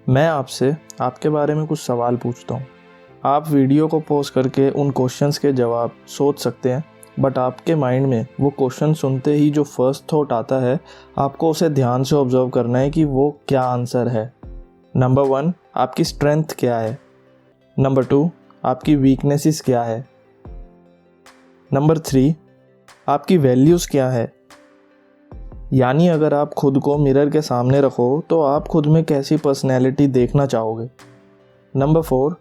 मैं आपसे आपके बारे में कुछ सवाल पूछता हूँ। आप वीडियो को पॉज करके उन क्वेश्चंस के जवाब सोच सकते हैं, बट आपके माइंड में वो क्वेश्चन सुनते ही जो फर्स्ट थॉट आता है, आपको उसे ध्यान से ऑब्जर्व करना है कि वो क्या आंसर है। नंबर 1, आपकी स्ट्रेंथ क्या है। नंबर 2, आपकी वीकनेसेस क्या है। नंबर 3, आपकी वैल्यूज़ क्या है। यानी अगर आप खुद को मिरर के सामने रखो तो आप खुद में कैसी पर्सनैलिटी देखना चाहोगे। नंबर 4,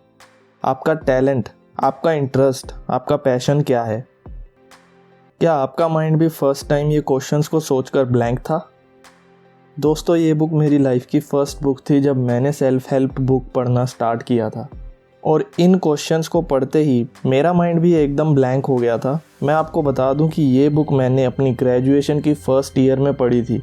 आपका टैलेंट, आपका इंटरेस्ट, आपका पैशन क्या है। क्या आपका माइंड भी फर्स्ट टाइम ये क्वेश्चंस को सोचकर ब्लैंक था। दोस्तों, ये बुक मेरी लाइफ की फर्स्ट बुक थी जब मैंने सेल्फ हेल्प बुक पढ़ना स्टार्ट किया था, और इन क्वेश्चंस को पढ़ते ही मेरा माइंड भी एकदम ब्लैंक हो गया था। मैं आपको बता दूं कि ये बुक मैंने अपनी ग्रेजुएशन की फर्स्ट ईयर में पढ़ी थी।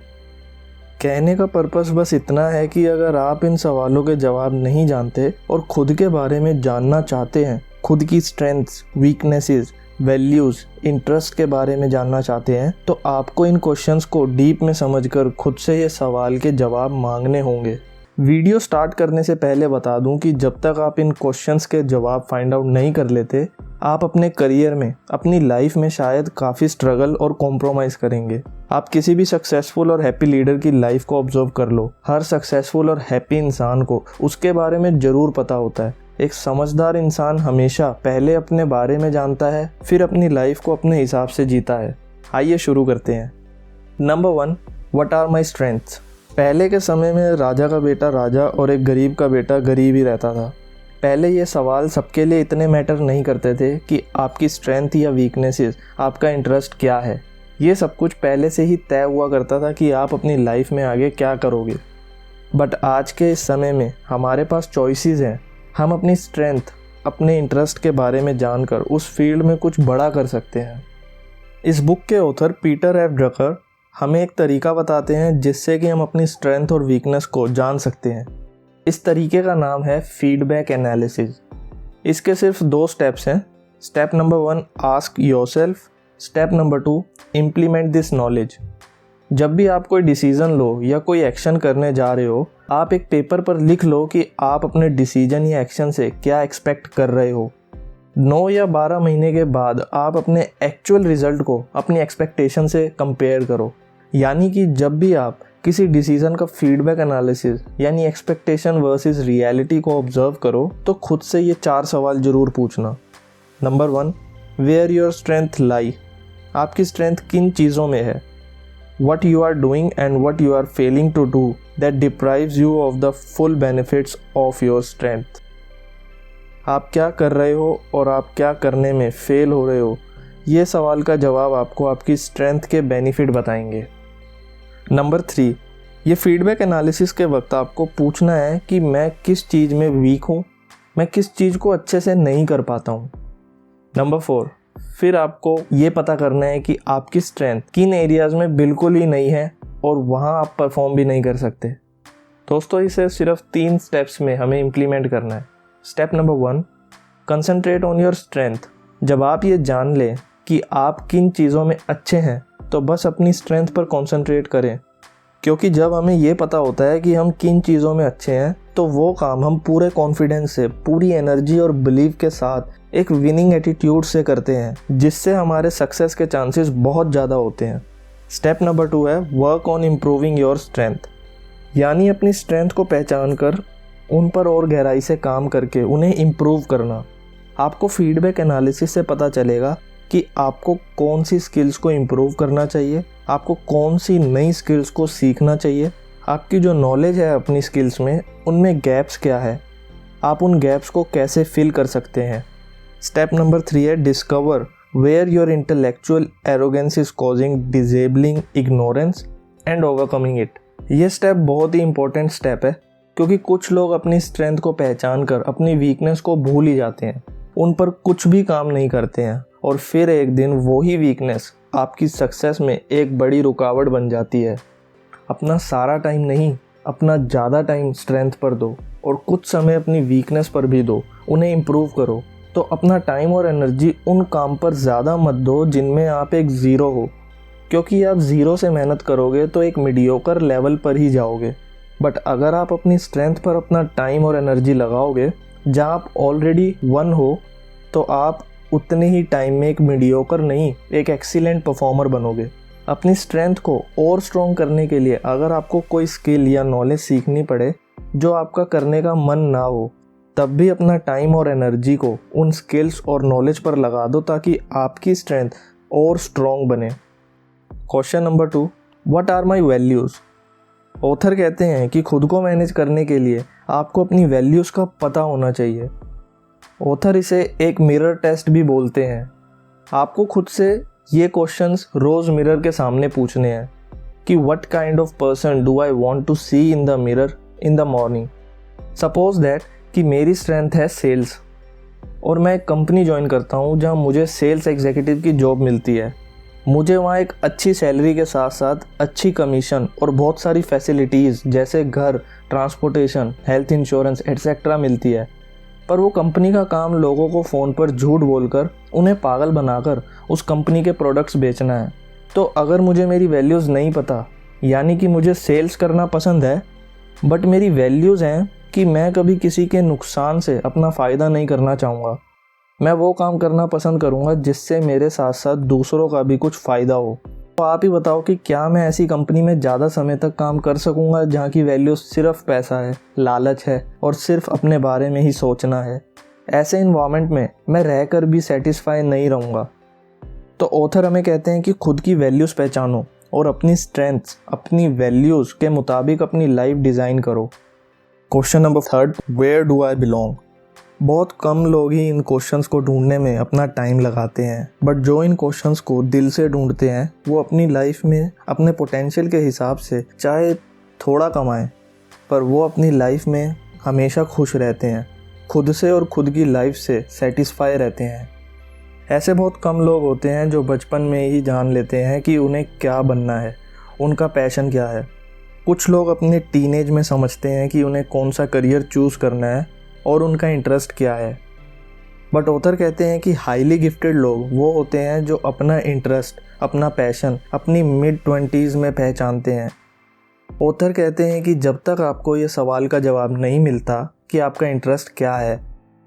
कहने का पर्पस बस इतना है कि अगर आप इन सवालों के जवाब नहीं जानते और खुद के बारे में जानना चाहते हैं, खुद की स्ट्रेंथ्स, वीकनेसेस, वैल्यूज़, इंटरेस्ट के बारे में जानना चाहते हैं, तो आपको इन क्वेश्चंस को डीप में समझकर खुद से ये सवाल के जवाब मांगने होंगे। वीडियो स्टार्ट करने से पहले बता दूं कि जब तक आप इन क्वेश्चंस के जवाब फाइंड आउट नहीं कर लेते, आप अपने करियर में, अपनी लाइफ में शायद काफ़ी स्ट्रगल और कॉम्प्रोमाइज़ करेंगे। आप किसी भी सक्सेसफुल और हैप्पी लीडर की लाइफ को ऑब्जर्व कर लो। हर सक्सेसफुल और हैप्पी इंसान को उसके बारे में ज़रूर पता होता है। एक समझदार इंसान हमेशा पहले अपने बारे में जानता है, फिर अपनी लाइफ को अपने हिसाब से जीता है। आइए शुरू करते हैं। Number 1, what are my strengths. पहले के समय में राजा का बेटा राजा और एक गरीब का बेटा गरीब ही रहता था। पहले ये सवाल सबके लिए इतने मैटर नहीं करते थे कि आपकी स्ट्रेंथ या वीकनेसेस, आपका इंटरेस्ट क्या है। ये सब कुछ पहले से ही तय हुआ करता था कि आप अपनी लाइफ में आगे क्या करोगे। बट आज के इस समय में हमारे पास चॉइसेस हैं। हम अपनी स्ट्रेंथ, अपने इंटरेस्ट के बारे में जानकर उस फील्ड में कुछ बड़ा कर सकते हैं। इस बुक के ऑथर पीटर एफ ड्रकर हमें एक तरीका बताते हैं जिससे कि हम अपनी स्ट्रेंथ और वीकनेस को जान सकते हैं। इस तरीके का नाम है फीडबैक एनालिसिस। इसके सिर्फ 2 स्टेप्स हैं। Step number 1, ask yourself. Step number 2, implement this knowledge. जब भी आप कोई डिसीजन लो या कोई एक्शन करने जा रहे हो, आप एक पेपर पर लिख लो कि आप अपने डिसीजन या एक्शन से क्या एक्सपेक्ट कर रहे हो। 9 या 12 महीने के बाद आप अपने एक्चुअल रिजल्ट को अपनी एक्सपेक्टेशन से कंपेयर करो। यानी कि जब भी आप किसी डिसीजन का फीडबैक एनालिसिस यानी एक्सपेक्टेशन वर्सेस रियलिटी को ऑब्जर्व करो, तो खुद से ये 4 सवाल जरूर पूछना। Number 1, where your strength lie. आपकी स्ट्रेंथ किन चीज़ों में है। What you are doing and what you are failing to do that deprives you of the full benefits of your strength. आप क्या कर रहे हो और आप क्या करने में फेल हो रहे हो। ये सवाल का जवाब आपको आपकी स्ट्रेंथ के बेनिफिट बताएंगे। नंबर 3, ये फीडबैक एनालिसिस के वक्त आपको पूछना है कि मैं किस चीज़ में वीक हूँ, मैं किस चीज़ को अच्छे से नहीं कर पाता हूँ। नंबर 4, फिर आपको ये पता करना है कि आपकी स्ट्रेंथ किन एरियाज़ में बिल्कुल ही नहीं है और वहाँ आप परफॉर्म भी नहीं कर सकते। दोस्तों, इसे सिर्फ 3 स्टेप्स में हमें इम्प्लीमेंट करना है। Step number 1, concentrate on your strength. जब आप ये जान लें कि आप किन चीज़ों में अच्छे हैं, तो बस अपनी स्ट्रेंथ पर कंसंट्रेट करें। क्योंकि जब हमें ये पता होता है कि हम किन चीज़ों में अच्छे हैं, तो वो काम हम पूरे कॉन्फिडेंस से, पूरी एनर्जी और बिलीव के साथ एक विनिंग एटीट्यूड से करते हैं, जिससे हमारे सक्सेस के चांसेस बहुत ज़्यादा होते हैं। स्टेप नंबर 2 है work on improving your strength. यानी अपनी स्ट्रेंथ को पहचान कर उन पर और गहराई से काम करके उन्हें इम्प्रूव करना। आपको फीडबैक एनालिसिस से पता चलेगा कि आपको कौन सी स्किल्स को इम्प्रूव करना चाहिए, आपको कौन सी नई स्किल्स को सीखना चाहिए, आपकी जो नॉलेज है अपनी स्किल्स में, उनमें गैप्स क्या है, आप उन गैप्स को कैसे फिल कर सकते हैं। स्टेप नंबर 3 है discover where your intellectual arrogance is causing disabling ignorance and overcoming it. ये स्टेप बहुत ही इंपॉर्टेंट स्टेप है, क्योंकि कुछ लोग अपनी स्ट्रेंथ को पहचान कर अपनी वीकनेस को भूल ही जाते हैं, उन पर कुछ भी काम नहीं करते हैं, और फिर एक दिन वही वीकनेस आपकी सक्सेस में एक बड़ी रुकावट बन जाती है। अपना सारा टाइम नहीं, अपना ज़्यादा टाइम स्ट्रेंथ पर दो और कुछ समय अपनी वीकनेस पर भी दो, उन्हें इम्प्रूव करो। तो अपना टाइम और एनर्जी उन काम पर ज़्यादा मत दो जिनमें आप एक ज़ीरो हो, क्योंकि आप ज़ीरो से मेहनत करोगे तो एक मीडियोकर लेवल पर ही जाओगे। बट अगर आप अपनी स्ट्रेंथ पर अपना टाइम और एनर्जी लगाओगे जहाँ आप ऑलरेडी 1 हो, तो आप उतने ही टाइम में एक मीडियोकर नहीं, एक एक्सीलेंट परफॉर्मर बनोगे। अपनी स्ट्रेंथ को और स्ट्रॉन्ग करने के लिए अगर आपको कोई स्किल या नॉलेज सीखनी पड़े जो आपका करने का मन ना हो, तब भी अपना टाइम और एनर्जी को उन स्किल्स और नॉलेज पर लगा दो ताकि आपकी स्ट्रेंथ और स्ट्रॉन्ग बने। Question number 2, what are my values. Author कहते हैं कि खुद को मैनेज करने के लिए आपको अपनी वैल्यूज़ का पता होना चाहिए। ऑथर इसे एक मिरर टेस्ट भी बोलते हैं। आपको खुद से ये क्वेश्चंस रोज़ मिरर के सामने पूछने हैं कि what kind of person do I want to see in the mirror in the morning. Suppose that कि मेरी स्ट्रेंथ है सेल्स और मैं एक कंपनी ज्वाइन करता हूँ जहाँ मुझे सेल्स एग्जीक्यूटिव की जॉब मिलती है। मुझे वहाँ एक अच्छी सैलरी के साथ साथ अच्छी कमीशन और बहुत सारी फैसिलिटीज़ जैसे घर, ट्रांसपोर्टेशन, हेल्थ इंश्योरेंस एटसेट्रा मिलती है। पर वो कंपनी का काम लोगों को फ़ोन पर झूठ बोलकर उन्हें पागल बनाकर उस कंपनी के प्रोडक्ट्स बेचना है। तो अगर मुझे मेरी वैल्यूज़ नहीं पता, यानी कि मुझे सेल्स करना पसंद है बट मेरी वैल्यूज़ हैं कि मैं कभी किसी के नुकसान से अपना फ़ायदा नहीं करना चाहूँगा, मैं वो काम करना पसंद करूँगा जिससे मेरे साथ साथ दूसरों का भी कुछ फ़ायदा हो। तो आप ही बताओ कि क्या मैं ऐसी कंपनी में ज़्यादा समय तक काम कर सकूँगा जहाँ की वैल्यू सिर्फ पैसा है, लालच है और सिर्फ अपने बारे में ही सोचना है। ऐसे इन्वायरमेंट में मैं रहकर भी सेटिस्फाई नहीं रहूँगा। तो ऑथर हमें कहते हैं कि खुद की वैल्यूज़ पहचानो और अपनी स्ट्रेंथ्स, अपनी वैल्यूज़ के मुताबिक अपनी लाइफ डिज़ाइन करो। Question number 3, where do I belong. बहुत कम लोग ही इन क्वेश्चंस को ढूंढने में अपना टाइम लगाते हैं, बट जो इन क्वेश्चंस को दिल से ढूंढते हैं वो अपनी लाइफ में अपने पोटेंशियल के हिसाब से चाहे थोड़ा कमाएं, पर वो अपनी लाइफ में हमेशा खुश रहते हैं, खुद से और खुद की लाइफ से सेटिस्फाई रहते हैं। ऐसे बहुत कम लोग होते हैं जो बचपन में ही जान लेते हैं कि उन्हें क्या बनना है, उनका पैशन क्या है। कुछ लोग अपने टीनेज में समझते हैं कि उन्हें कौन सा करियर चूज़ करना है और उनका इंटरेस्ट क्या है। बट ऑथर कहते हैं कि हाईली गिफ्टेड लोग वो होते हैं जो अपना इंटरेस्ट, अपना पैशन अपनी मिड-20s में पहचानते हैं। ऑथर कहते हैं कि जब तक आपको ये सवाल का जवाब नहीं मिलता कि आपका इंटरेस्ट क्या है,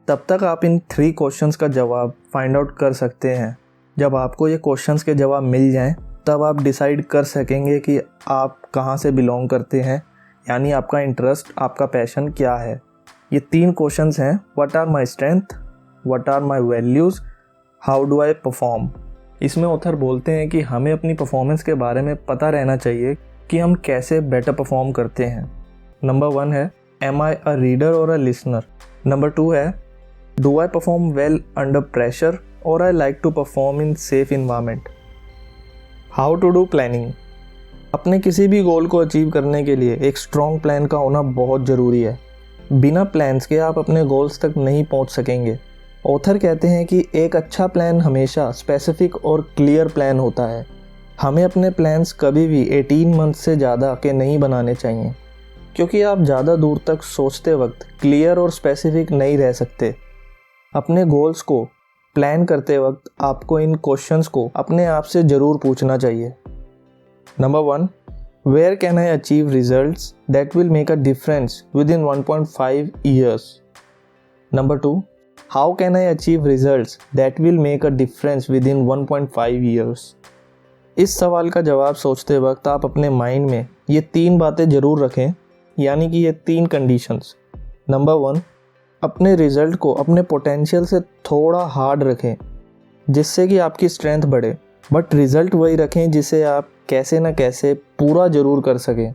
तब तक आप इन 3 क्वेश्चंस का जवाब फाइंड आउट कर सकते हैं। जब आपको ये क्वेश्चंस के जवाब मिल जाएं, तब आप डिसाइड कर सकेंगे कि आप कहाँ से बिलोंग करते हैं, यानी आपका इंटरेस्ट, आपका पैशन क्या है। ये 3 क्वेश्चंस हैं, what are my strength, what are my values, how do I perform. इसमें ऑथर बोलते हैं कि हमें अपनी परफॉर्मेंस के बारे में पता रहना चाहिए कि हम कैसे बेटर परफॉर्म करते हैं। नंबर 1 है, एम आई अ रीडर और अ लिसनर। नंबर 2 है, do I perform well under pressure और I like to perform in safe environment. How to do planning. अपने किसी भी गोल को अचीव करने के लिए एक स्ट्रॉन्ग प्लान का होना बहुत ज़रूरी है। बिना प्लान्स के आप अपने गोल्स तक नहीं पहुंच सकेंगे। ऑथर कहते हैं कि एक अच्छा प्लान हमेशा स्पेसिफिक और क्लियर प्लान होता है। हमें अपने प्लान्स कभी भी 18 मंथ से ज़्यादा के नहीं बनाने चाहिए, क्योंकि आप ज़्यादा दूर तक सोचते वक्त क्लियर और स्पेसिफिक नहीं रह सकते। अपने गोल्स को प्लान करते वक्त आपको इन क्वेश्चंस को अपने आप से ज़रूर पूछना चाहिए। Number 1, Where can I achieve results that will make a difference within 1.5 years? Number 2, how can I achieve results that will make a difference within 1.5 years? इस सवाल का जवाब सोचते वक्त आप अपने माइंड में ये 3 बातें ज़रूर रखें, यानी कि ये 3 कंडीशंस। नंबर 1, अपने रिज़ल्ट को अपने पोटेंशियल से थोड़ा हार्ड रखें जिससे कि आपकी स्ट्रेंथ बढ़े, बट रिज़ल्ट वही रखें जिसे आप कैसे ना कैसे पूरा ज़रूर कर सकें।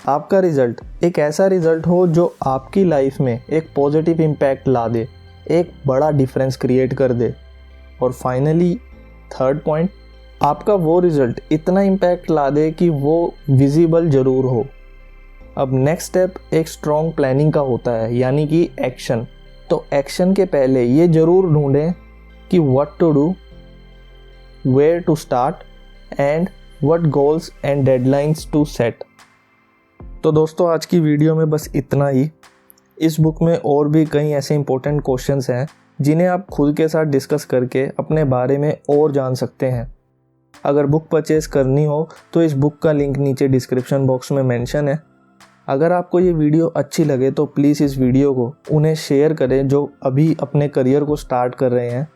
आपका रिज़ल्ट एक ऐसा रिज़ल्ट हो जो आपकी लाइफ में एक पॉजिटिव इम्पैक्ट ला दे, एक बड़ा डिफरेंस क्रिएट कर दे। और फाइनली 3rd पॉइंट, आपका वो रिज़ल्ट इतना इम्पैक्ट ला दे कि वो विजिबल ज़रूर हो। अब नेक्स्ट स्टेप एक स्ट्रॉन्ग प्लानिंग का होता है, यानी कि एक्शन। तो एक्शन के पहले ये ज़रूर ढूंढें कि what to do, where to start and what goals and deadlines to set. तो दोस्तों, आज की वीडियो में बस इतना ही। इस बुक में और भी कई ऐसे इंपॉर्टेंट क्वेश्चंस हैं जिन्हें आप खुद के साथ डिस्कस करके अपने बारे में और जान सकते हैं। अगर बुक परचेज़ करनी हो तो इस बुक का लिंक नीचे डिस्क्रिप्शन बॉक्स में मेंशन है। अगर आपको ये वीडियो अच्छी लगे तो प्लीज़ इस वीडियो को उन्हें शेयर करें जो अभी अपने करियर को स्टार्ट कर रहे हैं,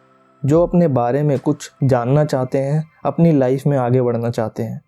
जो अपने बारे में कुछ जानना चाहते हैं, अपनी लाइफ में आगे बढ़ना चाहते हैं।